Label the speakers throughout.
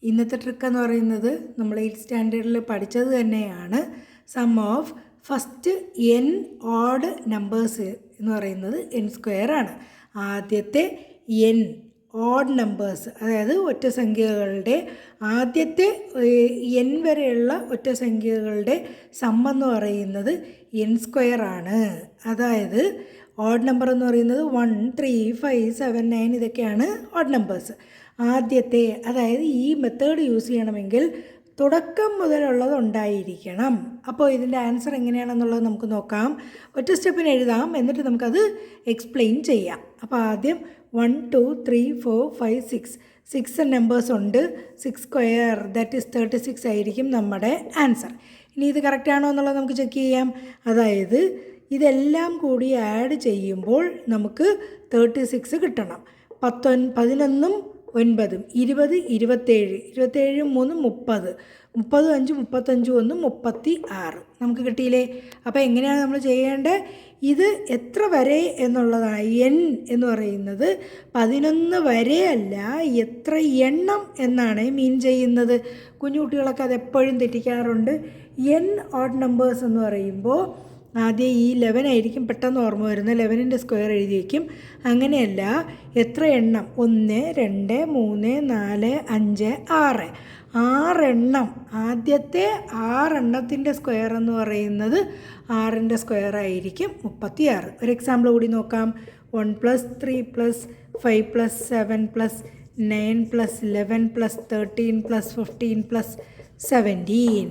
Speaker 1: ഇന്നത്തെ ട്രിക്ക് എന്ന് പറയുന്നത് നമ്മൾ 8th സ്റ്റാൻഡേർഡിൽ പഠിച്ചത് തന്നെയാണ്. Sum of first n odd numbers എന്ന് പറയുന്നത് n² ആണ്. ആദ്യത്തെ n ഓഡ് നമ്പേഴ്സ്, അതായത് ഒറ്റസംഖ്യകളുടെ ആദ്യത്തെ n വരെയുള്ള ഒറ്റസംഖ്യകളുടെ സം എന്ന് പറയുന്നത് n² ആണ്. അതായത് ഓഡ് നമ്പർ എന്ന് പറയുന്നത് 1, 3, 5, 7, 9 ഇതൊക്കെയാണ് ഓഡ് നമ്പേഴ്സ്. ആദ്യത്തെ, അതായത് ഈ മെത്തേഡ് യൂസ് ചെയ്യണമെങ്കിൽ തുടക്കം മുതലുള്ളത് ഉണ്ടായിരിക്കണം. അപ്പോൾ ഇതിൻ്റെ ആൻസർ എങ്ങനെയാണെന്നുള്ളത് നമുക്ക് നോക്കാം. ഒറ്റ സ്റ്റെപ്പിന് എഴുതാം, എന്നിട്ട് നമുക്കത് എക്സ്പ്ലെയിൻ ചെയ്യാം. അപ്പോൾ ആദ്യം 1, 2, 3, 4, 5, 6 നമ്പേഴ്സ് ഉണ്ട്. 6² ദാറ്റ് ഈസ് 36 ആയിരിക്കും നമ്മുടെ ആൻസർ. ഇനി ഇത് കറക്റ്റ് ആണോ എന്നുള്ളത് നമുക്ക് ചെക്ക് ചെയ്യാം. അതായത് ഇതെല്ലാം കൂടി ആഡ് ചെയ്യുമ്പോൾ നമുക്ക് 36 കിട്ടണം. 11ഉം 9ഉം 20, 27, 27 3 30, 30 5 35 1 36 നമുക്ക് കിട്ടിയില്ലേ? അപ്പോൾ എങ്ങനെയാണ് നമ്മൾ ചെയ്യേണ്ടത്? ഇത് എത്ര വരെ എന്നുള്ളതാണ്. n എന്ന് പറയുന്നത് 11 വരെയല്ല, എത്ര എണ്ണം എന്നാണ് മീൻ ചെയ്യുന്നത്. കുഞ്ഞുകുട്ടികളൊക്കെ അതെപ്പോഴും തെറ്റിക്കാറുണ്ട്. n ഓഡ് നമ്പേഴ്സ് എന്ന് പറയുമ്പോൾ ആദ്യം ഈ 11 ആയിരിക്കും പെട്ടെന്ന് ഓർമ്മ വരുന്നത്. 11ൻ്റെ സ്ക്വയർ എഴുതി വയ്ക്കും. അങ്ങനെയല്ല, എത്ര എണ്ണം? 1, 2, 3, 4, 5, 6 6 ആദ്യത്തെ 6 സ്ക്വയർ എന്ന് പറയുന്നത് 6ൻ്റെ സ്ക്വയർ ആയിരിക്കും 36. ഒരു എക്സാമ്പിൾ കൂടി നോക്കാം. 1 + 3 + 5 + 7 + 9 + 11 + 13 + 15 + 17.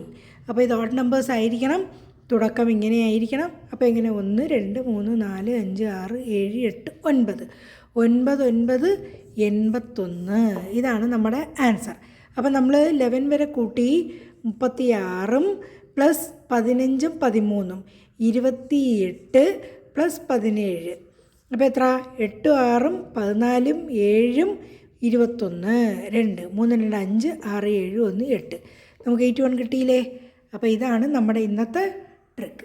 Speaker 1: അപ്പോൾ ഇത് ഓഡ് നമ്പേഴ്സ് ആയിരിക്കണം. തുടക്കം ഇങ്ങനെയായിരിക്കണം. അപ്പോൾ എങ്ങനെ? 1, 2, 3, 4, 5, 6, 7, 8, 9 81. ഇതാണ് നമ്മുടെ ആൻസർ. അപ്പോൾ നമ്മൾ 11 വരെ കൂട്ടി 36 + 15 13 28 + 17. അപ്പോൾ എത്ര? 8 6 14 7 21 2 3 2 5 6 7 1 8. നമുക്ക് 81 കിട്ടിയില്ലേ? അപ്പോൾ ഇതാണ് നമ്മുടെ ഇന്നത്തെ ട്രിക്ക്.